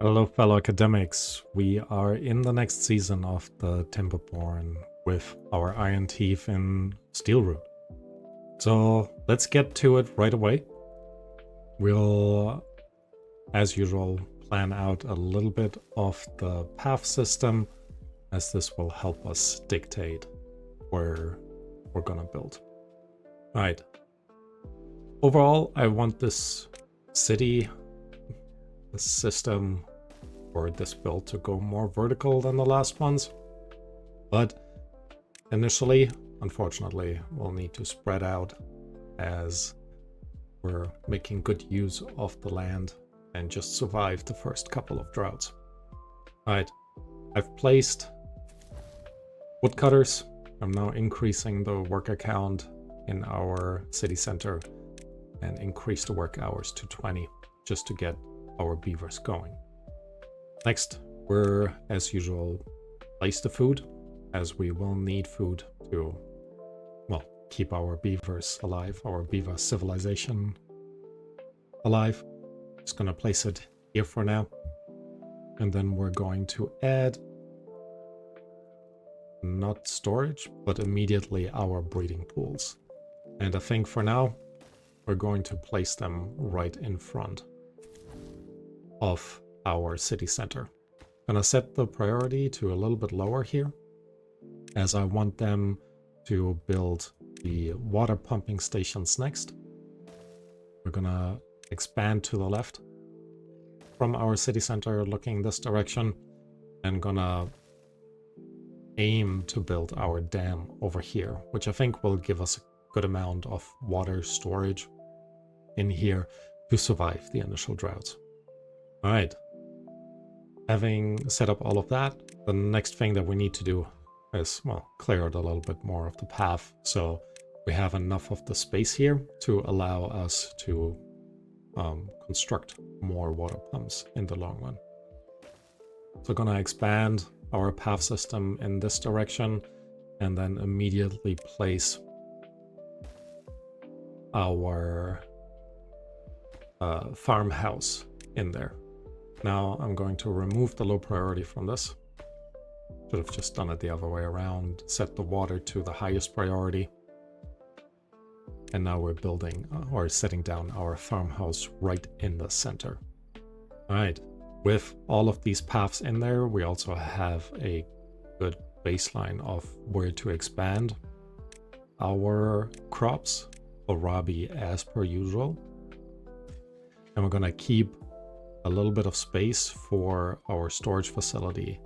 Hello, fellow academics. We are in the next season of the Timberborn with our Iron Teeth in Steelroot. So let's get to it right away. We'll, as usual, plan out a little bit of the path system, as this will help us dictate where we're gonna build. All right. Overall, I want this city, this system, or this build to go more vertical than the last ones. But initially, unfortunately, we'll need to spread out as we're making good use of the land and just survive the first couple of droughts. Alright, I've placed woodcutters. I'm now increasing the worker count in our city center and increase the work hours to 20 just to get our beavers going. Next, we're, as usual, place the food, as we will need food to, well, keep our beavers alive, our beaver civilization alive. Just gonna place it here for now. And then we're going to add, not storage, but immediately our breeding pools. And I think for now, we're going to place them right in front of our city center. Gonna set the priority to a little bit lower here, as I want them to build the water pumping stations next. We're gonna expand to the left from our city center, looking this direction, and gonna aim to build our dam over here, which I think will give us a good amount of water storage in here to survive the initial droughts. All right. Having set up all of that, the next thing that we need to do is, well, clear out a little bit more of the path, so we have enough of the space here to allow us to construct more water pumps in the long run. So gonna expand our path system in this direction and then immediately place our farmhouse in there. Now I'm going to remove the low priority from this. Should have just done it the other way around, set the water to the highest priority. And now we're building or setting down our farmhouse right in the center. All right, with all of these paths in there, we also have a good baseline of where to expand our crops, kohlrabi as per usual. And we're gonna keep a little bit of space for our storage facility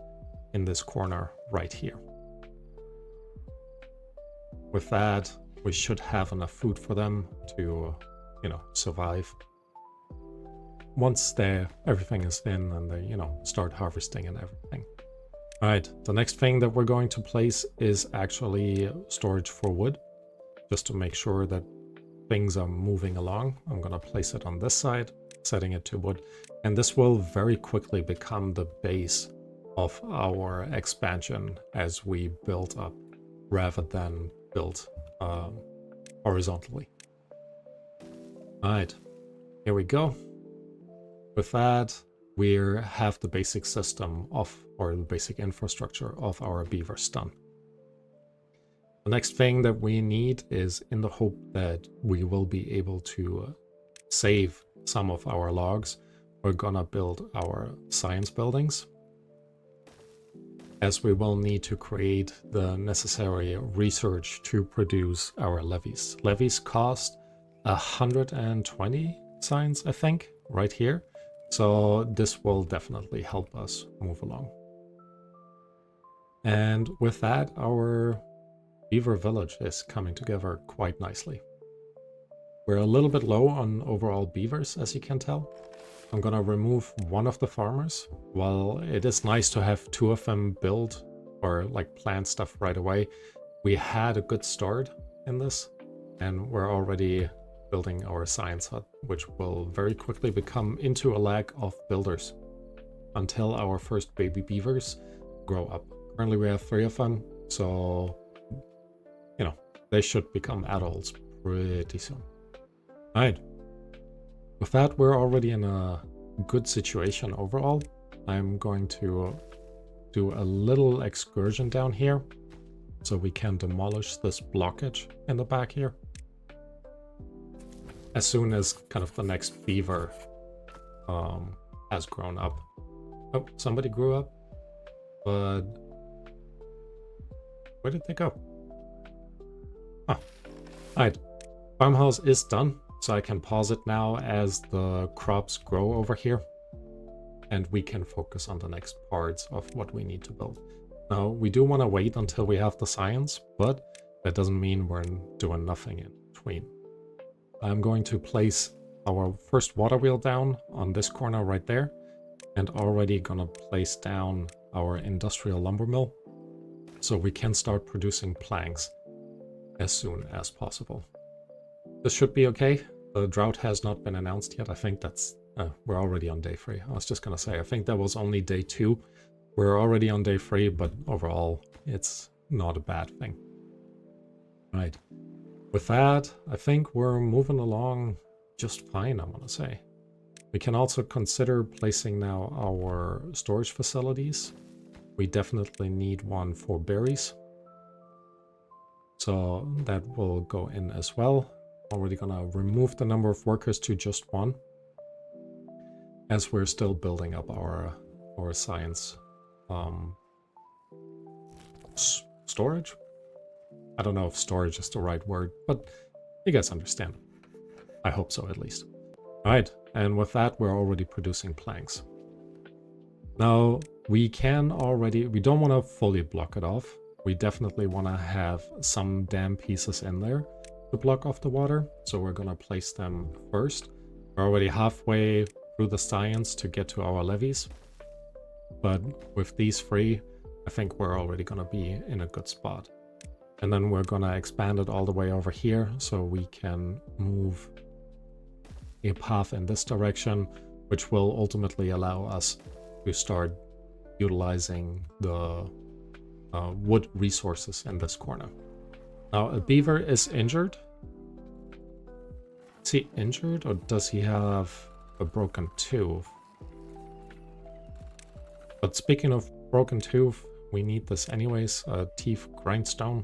in this corner right here. With that, we should have enough food for them to, survive. Once everything is in and they, start harvesting and everything. All right, the next thing that we're going to place is actually storage for wood, just to make sure that things are moving along. I'm gonna place it on this side, setting it to wood, and this will very quickly become the base of our expansion as we build up rather than build horizontally. All right, here we go. With that, we have the basic system of, or the basic infrastructure of our beavers done. The next thing that we need is, in the hope that we will be able to save some of our logs, we're gonna build our science buildings, as we will need to create the necessary research to produce our levees. Levees cost 120 science, I think, right here. So this will definitely help us move along. And with that, our beaver village is coming together quite nicely. We're a little bit low on overall beavers, as you can tell. I'm gonna remove one of the farmers. While it is nice to have two of them build or plant stuff right away, we had a good start in this, and we're already building our science hut, which will very quickly become into a lack of builders until our first baby beavers grow up. Currently we have 3 of them, so they should become adults pretty soon. All right. With that, we're already in a good situation overall. I'm going to do a little excursion down here so we can demolish this blockage in the back here. As soon as kind of the next beaver has grown up. Oh, somebody grew up, but where did they go? Ah, alright. Farmhouse is done, so I can pause it now as the crops grow over here. And we can focus on the next parts of what we need to build. Now, we do want to wait until we have the science, but that doesn't mean we're doing nothing in between. I'm going to place our first water wheel down on this corner right there, and already gonna place down our industrial lumber mill, so we can start producing planks as soon as possible. This should be okay. The drought has not been announced yet. I think that's... we're already on day 3. I was just gonna say, I think that was only day 2. We're already on day 3, but overall, it's not a bad thing. Right. With that, I think we're moving along just fine, I'm gonna say. We can also consider placing now our storage facilities. We definitely need one for berries. So that will go in as well. Already gonna remove the number of workers to just 1, as we're still building up our science storage. I don't know if storage is the right word, but you guys understand. I hope so, at least. All right, and with that, we're already producing planks. Now, we don't want to fully block it off. We definitely want to have some dam pieces in there to block off the water, so we're going to place them first. We're already halfway through the science to get to our levees, but with these 3, I think we're already going to be in a good spot. And then we're going to expand it all the way over here so we can move a path in this direction, which will ultimately allow us to start utilizing the wood resources in this corner. Now, a beaver is injured. Is he injured, or does he have a broken tooth? But speaking of broken tooth, we need this anyways, a teeth grindstone.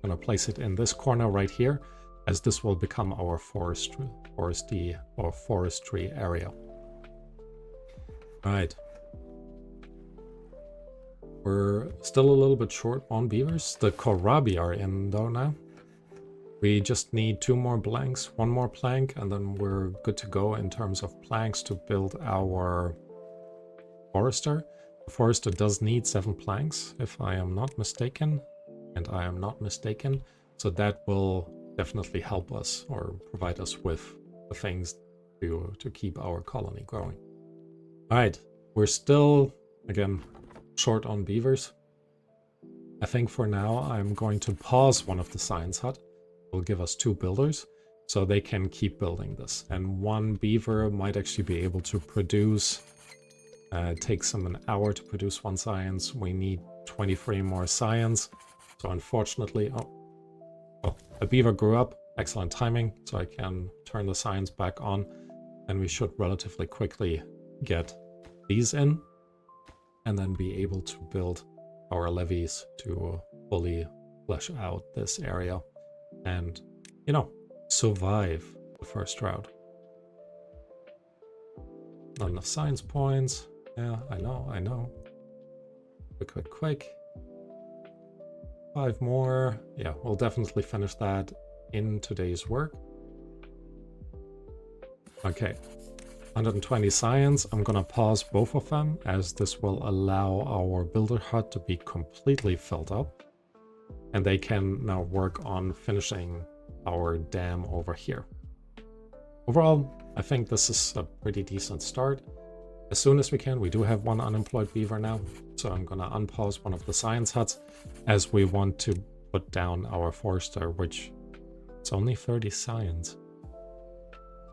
I'm gonna place it in this corner right here, as this will become our forestry area. All right. We're still a little bit short on beavers. The kohlrabi are in though now. We just need 2 more blanks, 1 more plank, and then we're good to go in terms of planks to build our forester. The forester does need 7 planks, if I am not mistaken. And I am not mistaken. So that will definitely help us or provide us with the things to keep our colony growing. All right, we're still, again, short on beavers. I think for now I'm going to pause one of the science hut. Will give us 2 builders so they can keep building this. And 1 beaver might actually be able to produce, it takes them an hour to produce 1 science. We need 23 more science. So unfortunately, well, a beaver grew up. Excellent timing. So I can turn the science back on and we should relatively quickly get these in and then be able to build our levees to fully flesh out this area and, you know, survive the first drought. Not enough science points. Yeah, I know. Quick. 5 more. Yeah, we'll definitely finish that in today's work. Okay, 120 science. I'm gonna pause both of them as this will allow our builder hut to be completely filled up. And they can now work on finishing our dam over here. Overall, I think this is a pretty decent start. As soon as we can, we do have 1 unemployed beaver now. So I'm gonna unpause one of the science huts as we want to put down our forester, which it's only 30 science.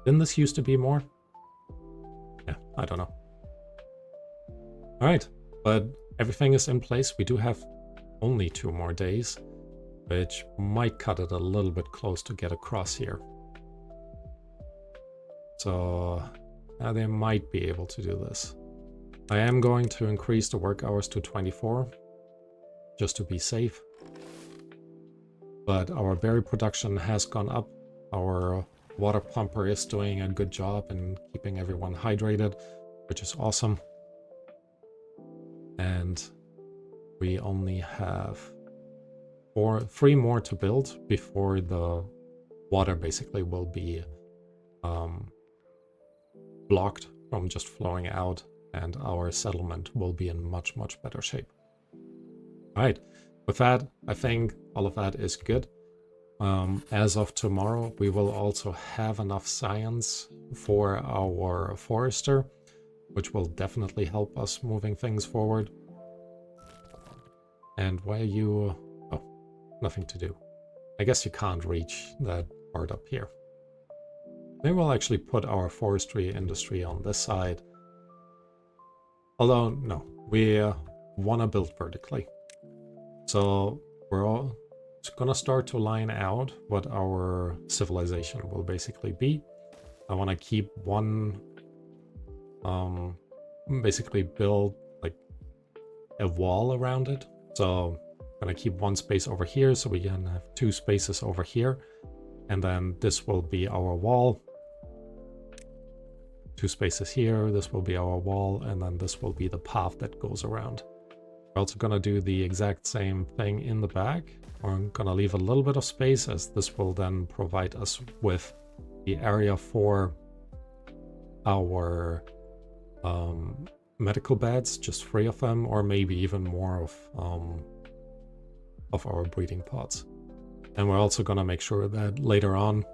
Didn't this used to be more? Yeah, I don't know. All right, but everything is in place. We do have only 2 more days, which might cut it a little bit close to get across here. So they might be able to do this. I am going to increase the work hours to 24, just to be safe. But our berry production has gone up. Our water pumper is doing a good job in keeping everyone hydrated, which is awesome. And we only have 3 more to build before the water basically will be blocked from just flowing out, and our settlement will be in much, much better shape. All right, with that, I think all of that is good. As of tomorrow, we will also have enough science for our forester, which will definitely help us moving things forward. And why are you... Oh, nothing to do. I guess you can't reach that part up here. Maybe we'll actually put our forestry industry on this side. Although, no, we want to build vertically. So we're all gonna start to line out what our civilization will basically be. I want to keep one, basically build like a wall around it. So I'm gonna keep one space over here, so we can have 2 spaces over here. And then this will be our wall. 2 spaces here, this will be our wall, and then this will be the path that goes around. We're also gonna do the exact same thing in the back. We're gonna leave a little bit of space, as this will then provide us with the area for our medical beds, just 3 of them, or maybe even more of our breeding pods. And we're also gonna make sure that later on,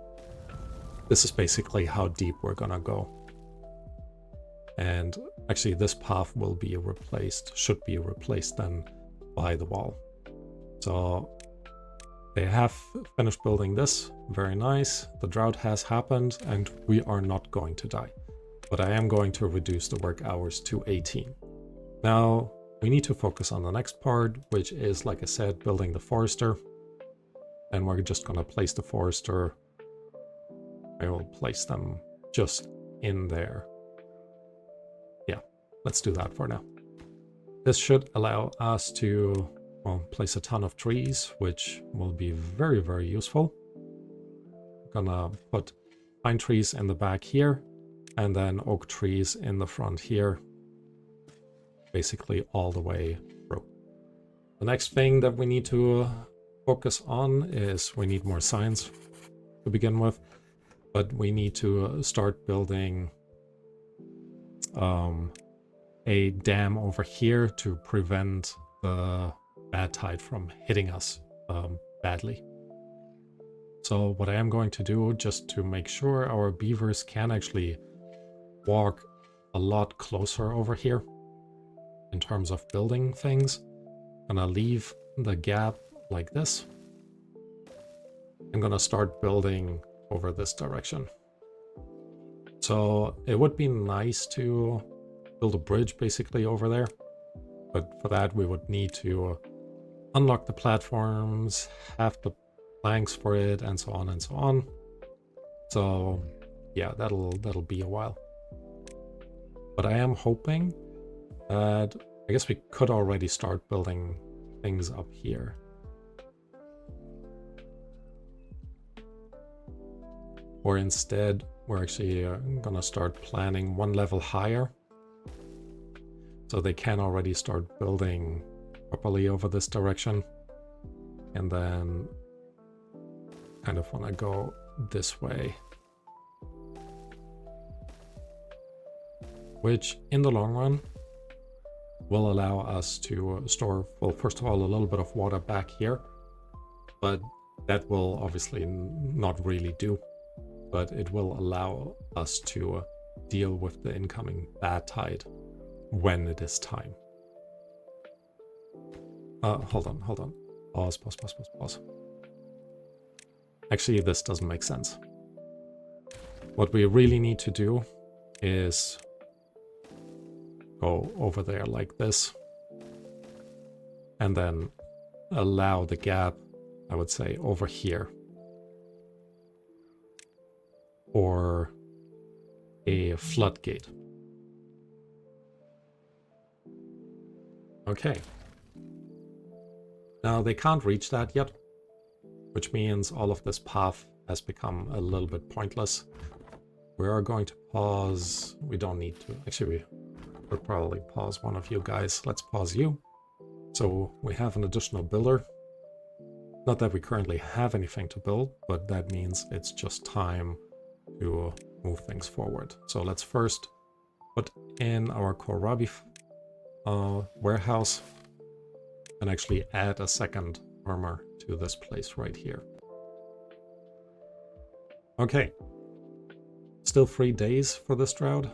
this is basically how deep we're gonna go. And actually this path will be replaced, should be replaced then by the wall. So they have finished building this, very nice. The drought has happened and we are not going to die. But I am going to reduce the work hours to 18. Now we need to focus on the next part, which is, like I said, building the forester. And we're just gonna place the forester. I will place them just in there. Let's do that for now. This should allow us to, well, place a ton of trees, which will be very, very useful. I'm gonna put pine trees in the back here, and then oak trees in the front here, basically all the way through. The next thing that we need to focus on is we need more science to begin with, but we need to start building a dam over here to prevent the bad tide from hitting us badly. So what I am going to do, just to make sure our beavers can actually walk a lot closer over here in terms of building things, I'm gonna leave the gap like this. I'm gonna start building over this direction. So it would be nice to build a bridge basically over there, but for that we would need to unlock the platforms, have the planks for it, and so on and so on. So yeah, that'll be a while. But I am hoping that, I guess we could already start building things up here. Or instead, we're actually gonna start planning 1 level higher, so they can already start building properly over this direction. And then kind of want to go this way, which in the long run will allow us to store, well, first of all, a little bit of water back here, but that will obviously not really do, but it will allow us to deal with the incoming bad tide when it is time. Hold on. Pause. Actually, this doesn't make sense. What we really need to do is go over there like this, and then allow the gap, I would say, over here, or a floodgate. Okay. Now they can't reach that yet, which means all of this path has become a little bit pointless. We are going to pause. We don't need to. Actually, we'll probably pause one of you guys. Let's pause you. So we have an additional builder. Not that we currently have anything to build, but that means it's just time to move things forward. So let's first put in our kohlrabi warehouse and actually add a second farmer to this place right here. Okay. Still 3 days for this drought.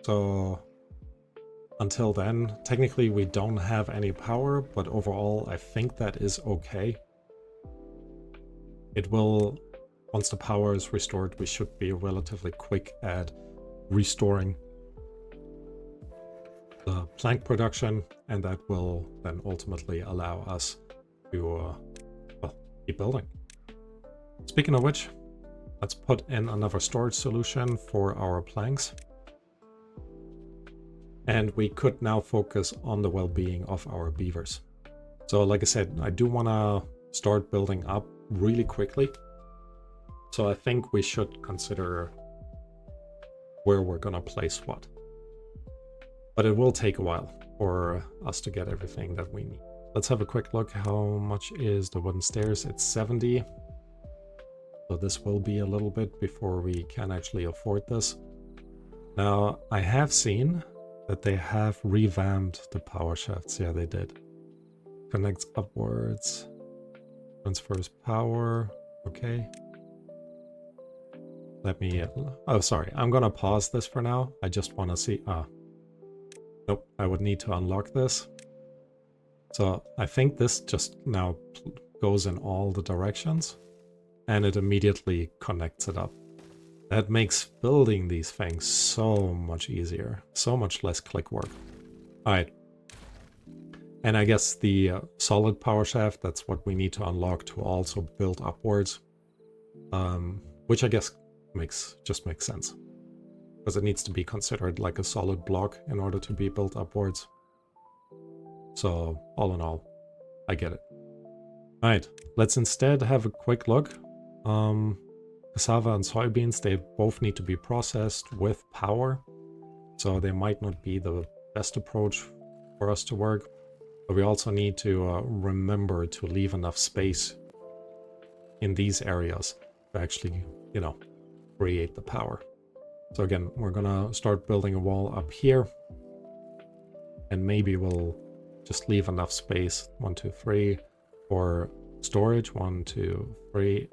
So until then, technically we don't have any power, but overall I think that is okay. It will, once the power is restored, we should be relatively quick at restoring the plank production, and that will then ultimately allow us to well, keep building. Speaking of which, let's put in another storage solution for our planks. And we could now focus on the well-being of our beavers. So like I said, I do want to start building up really quickly. So I think we should consider where we're going to place what. But it will take a while for us to get everything that we need. Let's have a quick look. How much is the wooden stairs? It's 70. So this will be a little bit before we can actually afford this. Now, I have seen that they have revamped the power shafts. Yeah, they did. Connects upwards. Transfers power. Okay. Let me... oh, sorry. I'm going to pause this for now. I just want to see... nope, I would need to unlock this. So I think this just now goes in all the directions. And it immediately connects it up. That makes building these things so much easier. So much less click work. Alright. And I guess the solid power shaft, that's what we need to unlock to also build upwards. Which I guess just makes sense. Because it needs to be considered like a solid block in order to be built upwards. So, all in all, I get it. Alright, let's instead have a quick look. Cassava and soybeans, they both need to be processed with power. So they might not be the best approach for us to work. But we also need to remember to leave enough space in these areas to actually, you know, create the power. So again, we're gonna start building a wall up here. And maybe we'll just leave enough space, 1, 2, 3, for storage, 1, 2, 3.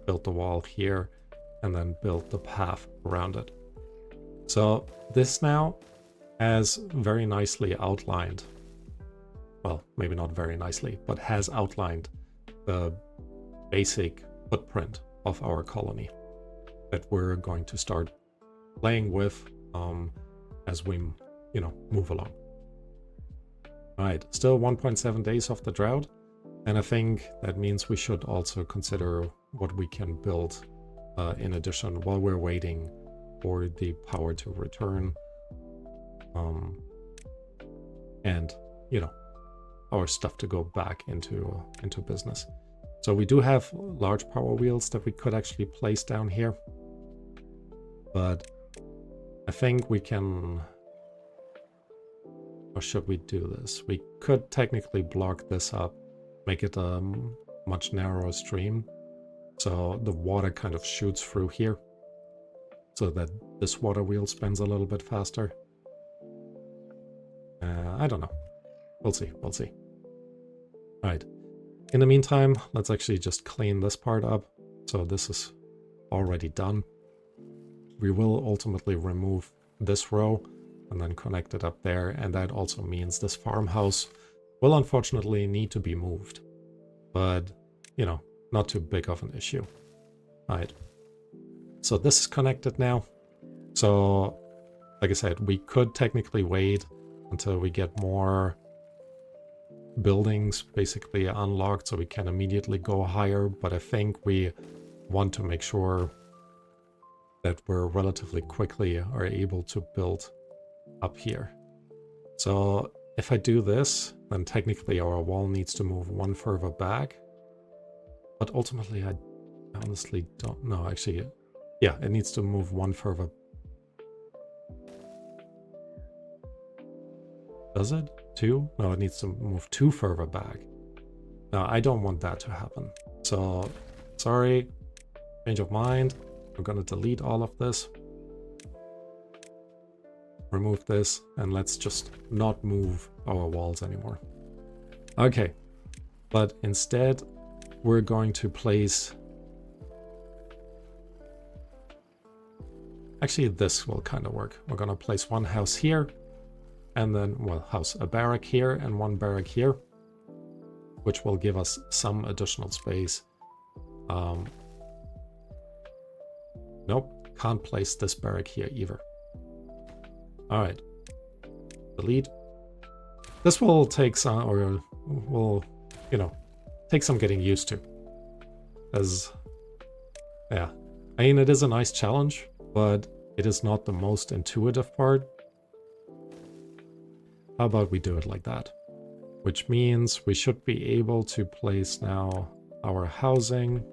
Build the wall here, and then build the path around it. So this now has very nicely outlined, well, maybe not very nicely, but has outlined the basic footprint of our colony that we're going to start playing with as we, you know, move along. All right, still 1.7 days of the drought, and I think that means we should also consider what we can build in addition while we're waiting for the power to return. And, you know, our stuff to go back into business. So we do have large power wheels that we could actually place down here. But I think we can... or should we do this? We could technically block this up, make it a much narrower stream. So the water kind of shoots through here. So that this water wheel spins a little bit faster. I don't know. We'll see, we'll see. Alright. In the meantime, let's actually just clean this part up. So this is already done. We will ultimately remove this row and then connect it up there. And that also means this farmhouse will unfortunately need to be moved. But, you know, not too big of an issue. Alright. So this is connected now. So, like I said, we could technically wait until we get more buildings basically unlocked so we can immediately go higher. But I think we want to make sure that we're relatively quickly are able to build up here. So if I do this, then technically our wall needs to move one further back. But ultimately, I honestly don't know. Actually, yeah, it needs to move one further. Does it? Two? No, it needs to move two further back. Now, I don't want that to happen. So, sorry, change of mind. I'm gonna delete all of this. Remove this, and let's just not move our walls anymore. Okay, but instead, we're going to place... Actually, this will kind of work. We're gonna place one house here, and then, well, a barrack here, and one barrack here, which will give us some additional space. Nope, can't place this barrack here either. All right, delete. This will take some, or will, you know, take some getting used to. As, yeah, I mean, it is a nice challenge, but it is not the most intuitive part. How about we do it like that? Which means we should be able to place now our housing,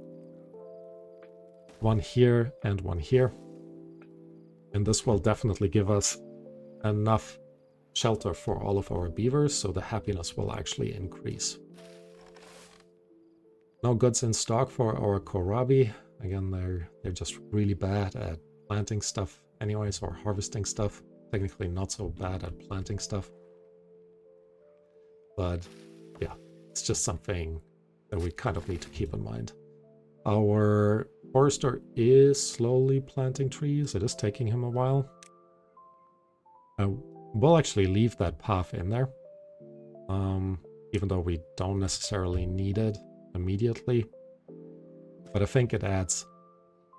one here and one here. And this will definitely give us enough shelter for all of our beavers, so the happiness will actually increase. No goods in stock for our kohlrabi. Again, they're just really bad at planting stuff anyways, or harvesting stuff. Technically not so bad at planting stuff. But yeah, it's just something that we kind of need to keep in mind. Our forester is slowly planting trees. It is taking him a while. We'll actually leave that path in there, even though we don't necessarily need it immediately. But I think it adds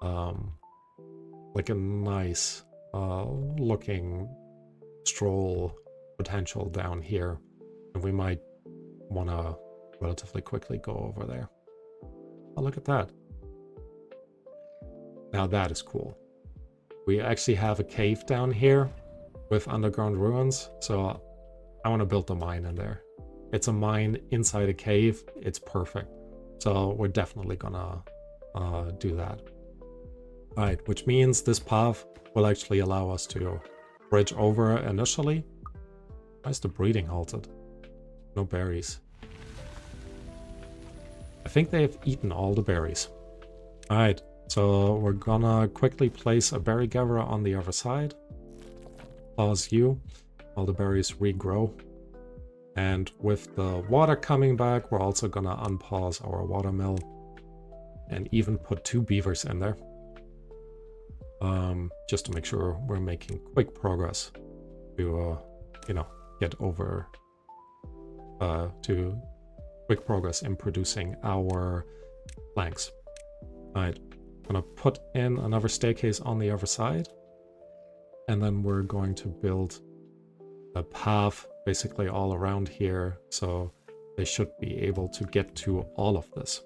like a nice looking stroll potential down here. And we might want to relatively quickly go over there. Oh, look at that. Now that is cool. We actually have a cave down here with underground ruins, so I want to build a mine in there. It's a mine inside a cave. It's perfect. So we're definitely gonna do that. All right, which means this path will actually allow us to bridge over initially. Why is the breeding halted? No berries. I think they have eaten all the berries. All right, so we're gonna quickly place a berry gatherer on the other side. Pause you while the berries regrow. And with the water coming back, we're also gonna unpause our watermill and even put 2 beavers in there. Just to make sure we're making quick progress to, you know, get over to quick progress in producing our planks. All right, I'm gonna put in another staircase on the other side. And then we're going to build a path basically all around here, so they should be able to get to all of this.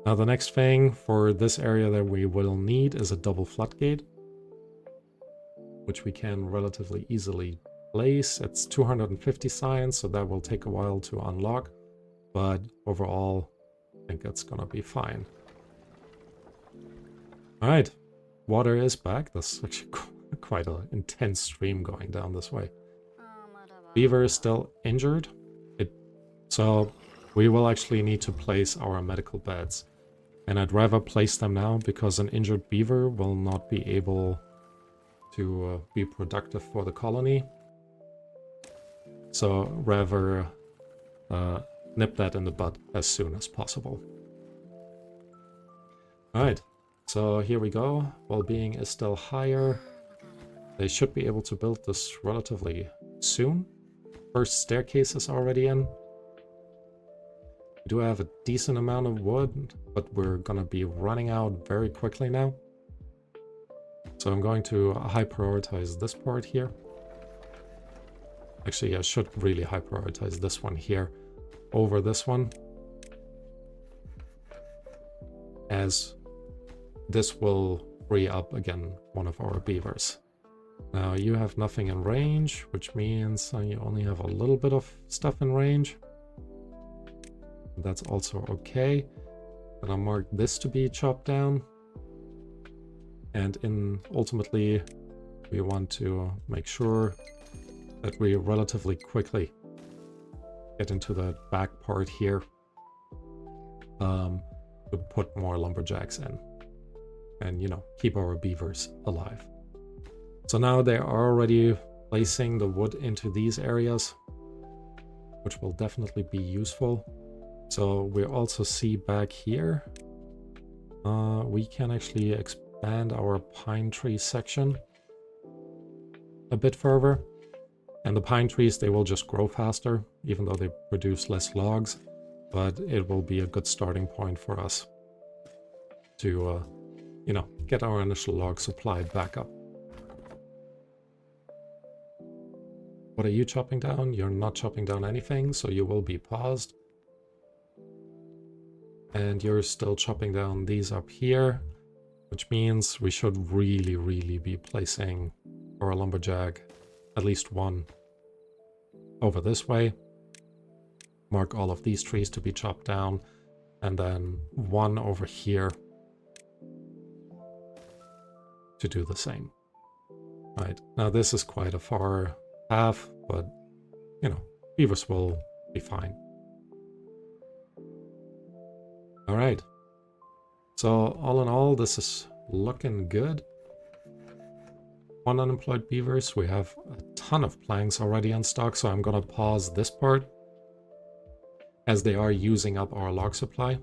Now the next thing for this area that we will need is a double floodgate, which we can relatively easily place. It's 250 science, so that will take a while to unlock, but overall I think it's gonna be fine. All right, water is back. That's actually quite an intense stream going down this way. Beaver is still injured, so we will actually need to place our medical beds. And I'd rather place them now because an injured beaver will not be able to be productive for the colony. So rather nip that in the bud as soon as possible. Alright, so here we go. Well-being is still higher. They should be able to build this relatively soon. First staircase is already in. We do have a decent amount of wood, but we're gonna be running out very quickly now. So I'm going to high prioritize this part here. Actually, I should really high prioritize this one here over this one, as this will free up again one of our beavers. Now you have nothing in range, which means you only have a little bit of stuff in range. That's also okay. And I'll mark this to be chopped down. And ultimately, we want to make sure that we relatively quickly get into the back part here to put more lumberjacks in and, you know, keep our beavers alive. So now they are already placing the wood into these areas, which will definitely be useful. So we also see back here, we can actually expand our pine tree section a bit further. And the pine trees, they will just grow faster, even though they produce less logs. But it will be a good starting point for us to, you know, get our initial log supply back up. What are you chopping down? You're not chopping down anything, so you will be paused. And you're still chopping down these up here, which means we should really be placing our lumberjack, at least one, over this way. Mark all of these trees to be chopped down, and then one over here to do the same. Right, now this is quite a far path, but, you know, beavers will be fine. All right, so all in all, this is looking good. 1 unemployed beavers. We have a ton of planks already in stock, so I'm gonna pause this part as they are using up our log supply.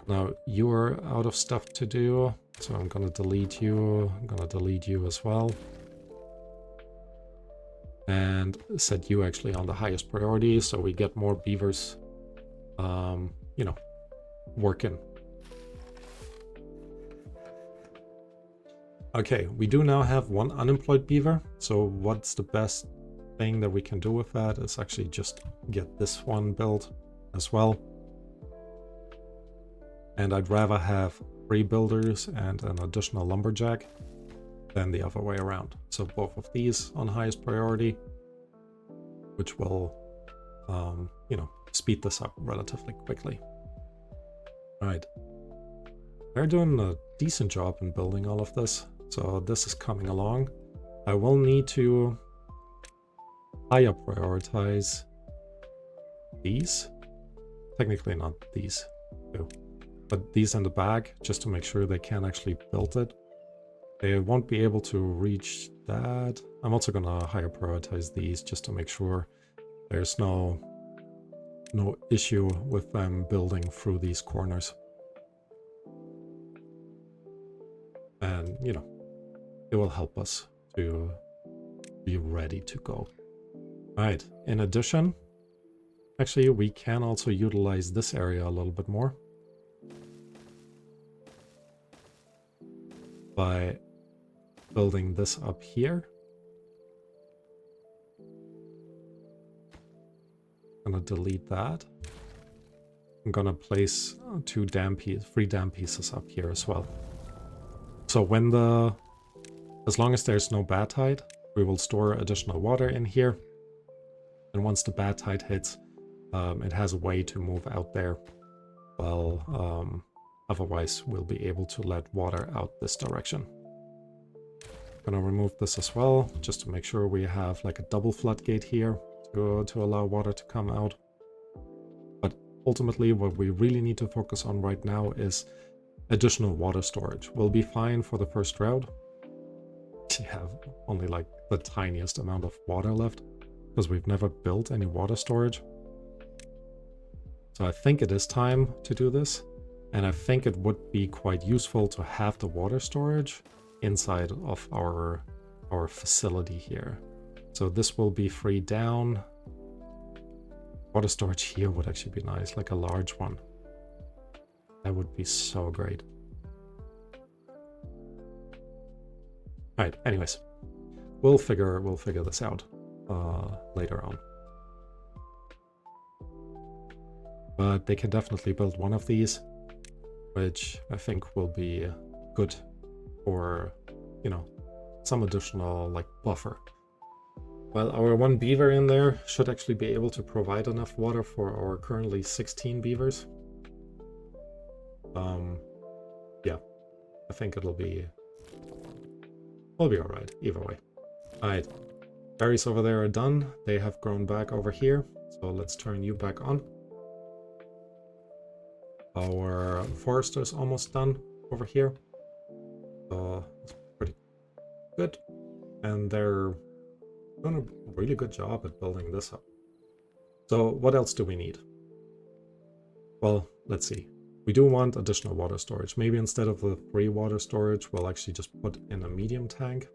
Now you're out of stuff to do, so I'm gonna delete you. I'm gonna delete you as well. And set you actually on the highest priority, so we get more beavers, you know, working. Okay, we do now have 1 unemployed beaver, so what's the best thing that we can do with that is actually just get this one built as well. And I'd rather have 3 builders and an additional lumberjack than the other way around. So both of these on highest priority, which will, you know, speed this up relatively quickly. All right, they're doing a decent job in building all of this. So this is coming along. I will need to higher prioritize these. Technically not these two, but these in the back, just to make sure they can actually build it. They won't be able to reach that. I'm also gonna higher prioritize these just to make sure there's no issue with them building through these corners. And, you know, it will help us to be ready to go. All right, in addition, actually, we can also utilize this area a little bit more by building this up here. I'm gonna delete that. I'm gonna place 3 dam pieces up here as well. So when as long as there's no bad tide, we will store additional water in here. And once the bad tide hits, it has a way to move out there. Well, otherwise we'll be able to let water out this direction. I'm gonna remove this as well, just to make sure we have like a double floodgate here to allow water to come out. But ultimately, what we really need to focus on right now is additional water storage. We'll be fine for the first drought. We have only like the tiniest amount of water left because we've never built any water storage. So I think it is time to do this. And I think it would be quite useful to have the water storage inside of our facility here. So this will be free down. Water storage here would actually be nice, like a large one. That would be so great. All right, anyways, we'll figure this out later on. But they can definitely build one of these, which I think will be good for, you know, some additional like buffer. Well, our one beaver in there should actually be able to provide enough water for our currently 16 beavers. Yeah, I think it'll be all right either way. Alright, berries over there are done. They have grown back over here, so let's turn you back on. Our forester's almost done over here, so it's pretty good. And they're doing a really good job at building this up. So what else do we need? Well, let's see. We do want additional water storage. Maybe instead of the 3 water storage, we'll actually just put in a medium tank.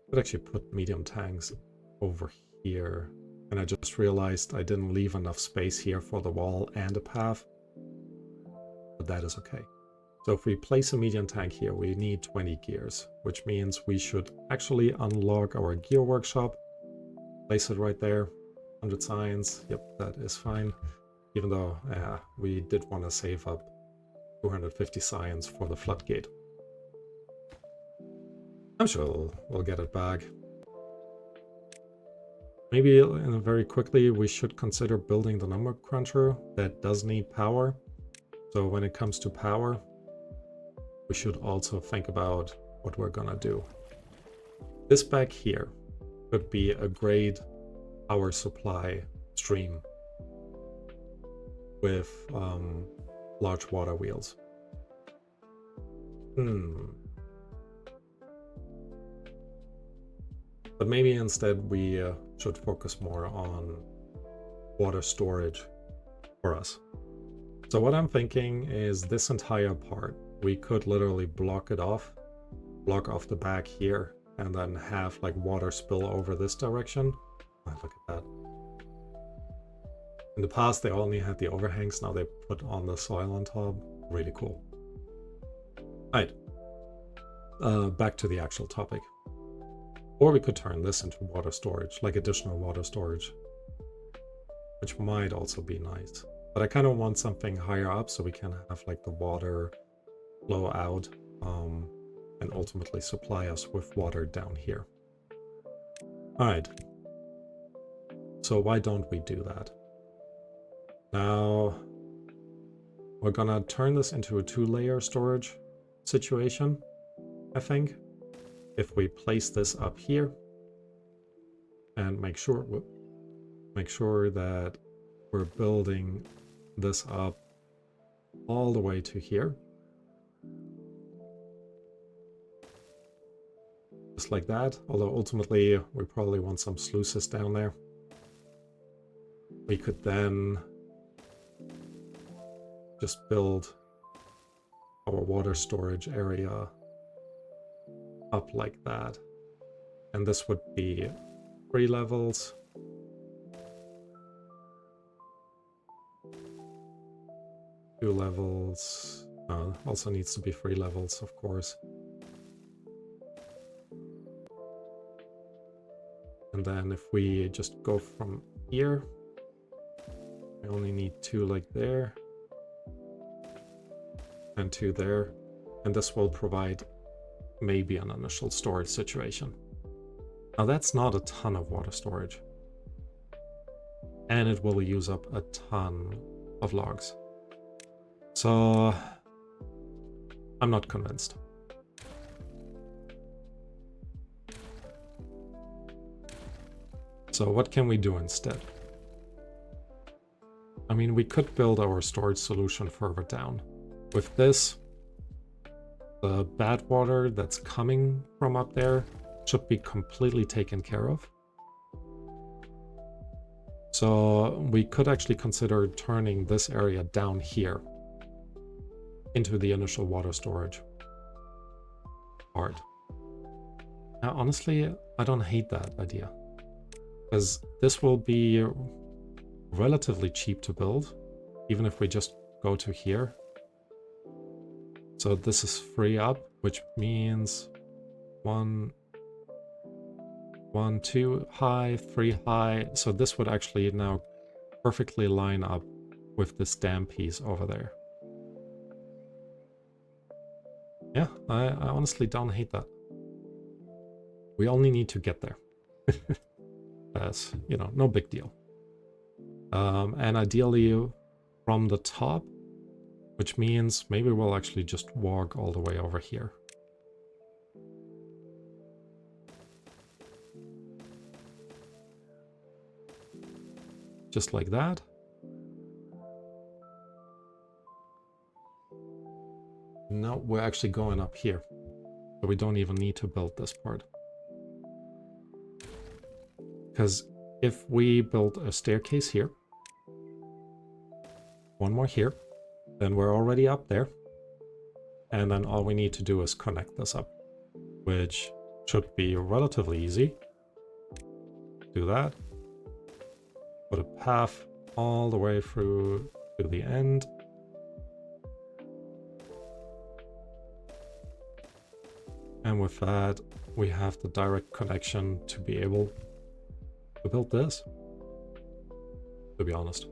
Could actually put medium tanks over here. And I just realized I didn't leave enough space here for the wall and a path. But that is okay. So if we place a medium tank here, we need 20 gears, which means we should actually unlock our gear workshop. Place it right there. 100 science. Yep, that is fine. Even though we did want to save up 250 science for the floodgate. I'm sure we'll get it back. Maybe very quickly we should consider building the number cruncher. That does need power. So when it comes to power, we should also think about what we're gonna do. This back here could be a great power supply stream with large water wheels. But maybe instead we should focus more on water storage for us. So what I'm thinking is this entire part, we could literally block off the back here, and then have like water spill over this direction. Oh, look at that. In the past, they only had the overhangs. Now they put on the soil on top. Really cool. Alright. Back to the actual topic. Or we could turn this into water storage, like additional water storage, which might also be nice. But I kind of want something higher up so we can have like the water flow out and ultimately supply us with water down here. Alright. So why don't we do that? Now, we're gonna turn this into a 2-layer storage situation, I think. If we place this up here and make sure that we're building this up all the way to here. Just like that, although ultimately we probably want some sluices down there. We could then just build our water storage area up like that. And this would be 3 levels. Two levels. Also needs to be 3 levels, of course. And then if we just go from here, we only need 2 like there. And 2 there. And this will provide maybe an initial storage situation. Now that's not a ton of water storage. And it will use up a ton of logs. So I'm not convinced. So what can we do instead? I mean, we could build our storage solution further down. With this, the bad water that's coming from up there should be completely taken care of. So we could actually consider turning this area down here into the initial water storage part. Now, honestly, I don't hate that idea, because this will be relatively cheap to build, even if we just go to here. So this is free up, which means 1, 2 high, 3 high. So this would actually now perfectly line up with this dam piece over there. Yeah, I honestly don't hate that. We only need to get there. That's, you know, no big deal. And ideally from the top, which means maybe we'll actually just walk all the way over here. Just like that. No, we're actually going up here. So we don't even need to build this part. Because if we build a staircase here, one more here, then we're already up there. And then all we need to do is connect this up, which should be relatively easy. Do that. Put a path all the way through to the end. And with that, we have the direct connection to be able to build this, to be honest.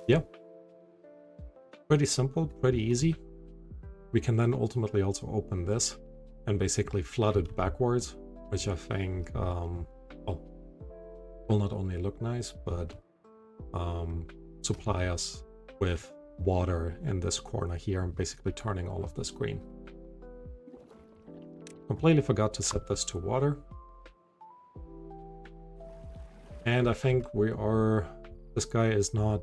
Yeah. Pretty simple, pretty easy. We can then ultimately also open this and basically flood it backwards, which I think will not only look nice, but supply us with water in this corner here and basically turning all of this green. Completely forgot to set this to water. And I think this guy is not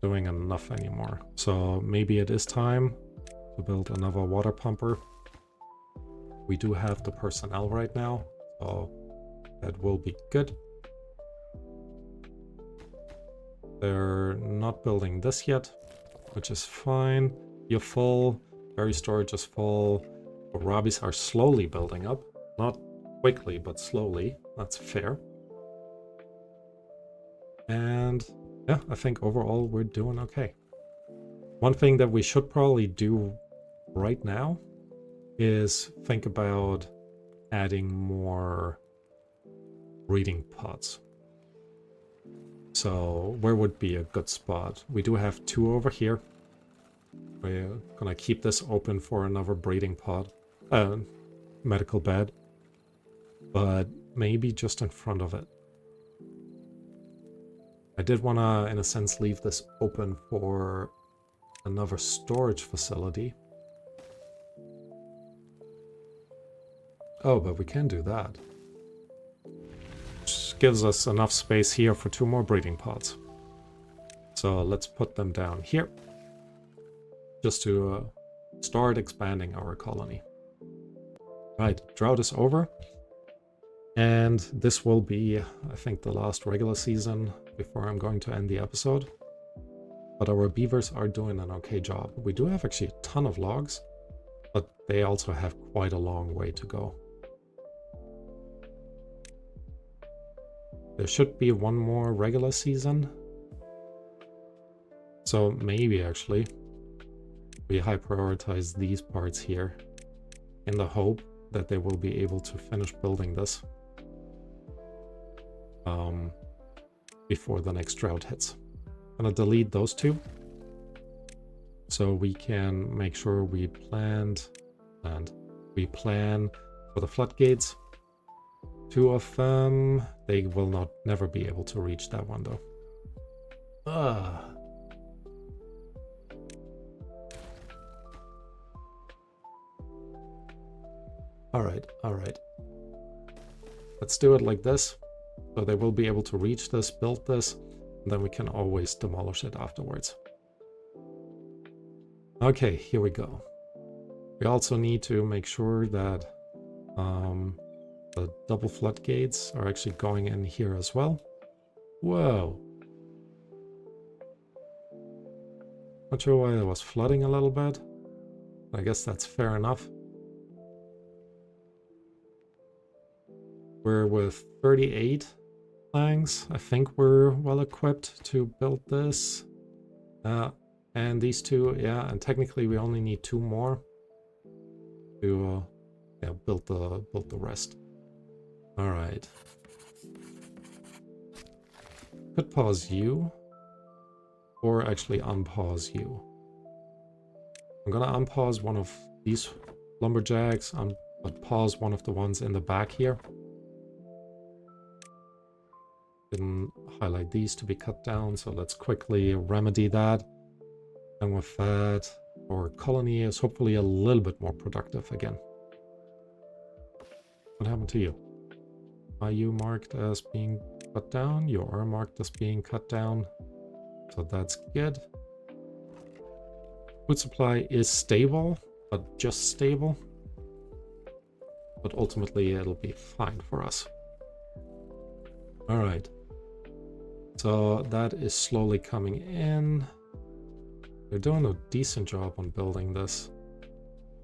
doing enough anymore. So maybe it is time to build another water pumper. We do have the personnel right now, so that will be good. They're not building this yet, which is fine. You're full, berry storage is full. Kohlrabies are slowly building up. Not quickly, but slowly. That's fair. And yeah, I think overall we're doing okay. One thing that we should probably do right now is think about adding more breeding pods. So where would be a good spot? We do have 2 over here. We're gonna keep this open for another breeding pod, medical bed, but maybe just in front of it. I did wanna, in a sense, leave this open for another storage facility. Oh, but we can do that. Which gives us enough space here for 2 more breeding pods. So let's put them down here. Just to start expanding our colony. Right, drought is over. And this will be, I think, the last regular season before I'm going to end the episode. But our beavers are doing an okay job. We do have actually a ton of logs, but they also have quite a long way to go. There should be 1 more regular season. So maybe actually we high prioritize these parts here in the hope that they will be able to finish building this before the next drought hits. I'm gonna delete those 2 so we can make sure we plan for the floodgates. 2 of them, they will never be able to reach that one though. All right. Let's do it like this. So they will be able to reach this, build this, and then we can always demolish it afterwards. Okay, here we go. We also need to make sure that the double floodgates are actually going in here as well. Whoa. Not sure why it was flooding a little bit. I guess that's fair enough. We're with 38 planks. I think we're well equipped to build this. And these 2, yeah, and technically we only need 2 more to build the rest. All right. Could pause you, or actually unpause you. I'm gonna unpause one of these lumberjacks, but pause one of the ones in the back here. Didn't highlight these to be cut down, so let's quickly remedy that. And with that, our colony is hopefully a little bit more productive again. What happened to you? Are you marked as being cut down? You are marked as being cut down, so that's good. Food supply is stable, but just stable. But ultimately it'll be fine for us. Alright. So that is slowly coming in. They're doing a decent job on building this.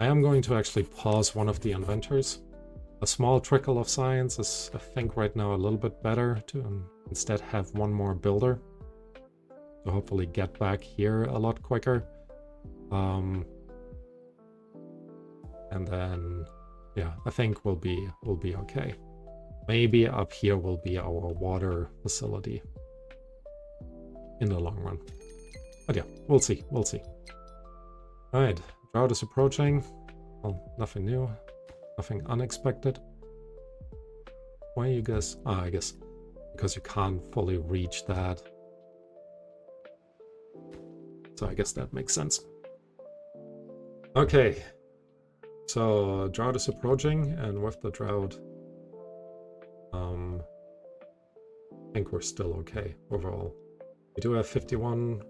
I am going to actually pause one of the inventors. A small trickle of science is, I think, right now a little bit better to instead have one more builder. To hopefully get back here a lot quicker. And then, yeah, I think we'll be okay. Maybe up here will be our water facility in the long run. But yeah, we'll see. We'll see. All right, drought is approaching. Well, nothing new, nothing unexpected. Why you guys? Ah, I guess because you can't fully reach that. So I guess that makes sense. Okay, so drought is approaching, and with the drought, I think we're still okay overall. We do have 51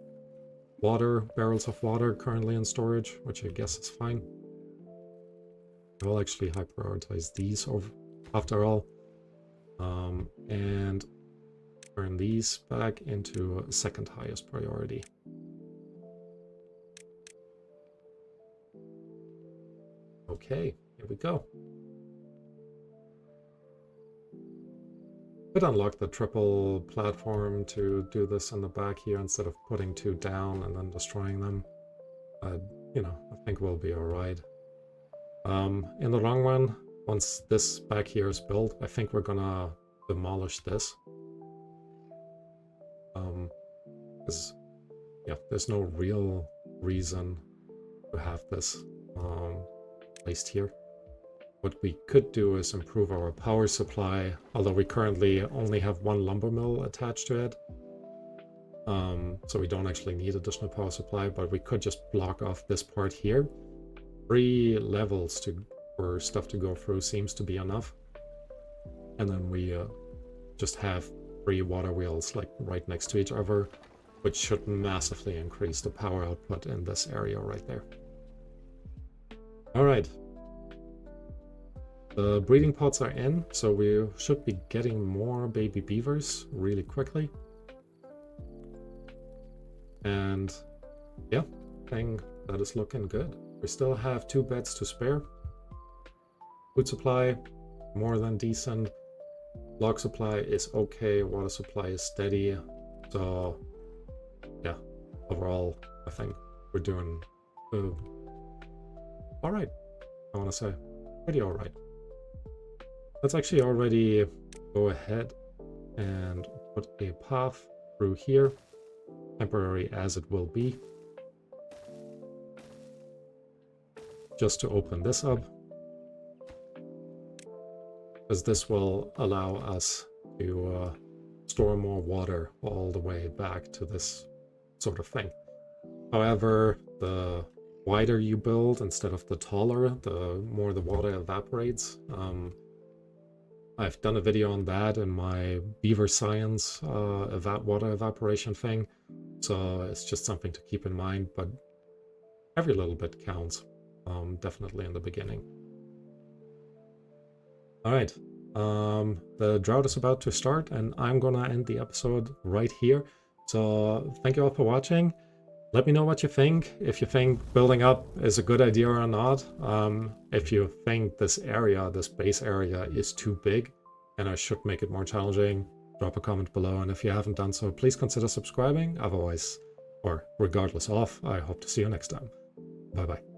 barrels of water currently in storage, which I guess is fine. I'll actually high prioritize these after all, and turn these back into second highest priority. Okay, here we go. Could unlock the triple platform to do this in the back here instead of putting 2 down and then destroying them. You know, I think we'll be alright. In the long run, once this back here is built, I think we're gonna demolish this. Because, yeah, there's no real reason to have this placed here. What we could do is improve our power supply, although we currently only have 1 lumber mill attached to it. So we don't actually need additional power supply, but we could just block off this part here. 3 levels for stuff to go through seems to be enough. And then we just have 3 water wheels like right next to each other, which should massively increase the power output in this area right there. Alright. The breeding pods are in, so we should be getting more baby beavers really quickly. And yeah, I think that is looking good. We still have 2 beds to spare. Food supply, more than decent. Log supply is okay, water supply is steady. So yeah, overall, I think we're doing alright, I want to say. Pretty alright. Let's actually already go ahead and put a path through here, temporary as it will be, just to open this up, because this will allow us to store more water all the way back to this sort of thing. However, the wider you build instead of the taller, the more the water evaporates. I've done a video on that in my beaver science water evaporation thing, so it's just something to keep in mind, but every little bit counts, definitely in the beginning. Alright, the drought is about to start, and I'm gonna end the episode right here. So thank you all for watching. Let me know what you think, if you think building up is a good idea or not. If you think this base area is too big and I should make it more challenging, drop a comment below. And if you haven't done so, please consider subscribing. Otherwise, or regardless of, I hope to see you next time. Bye bye.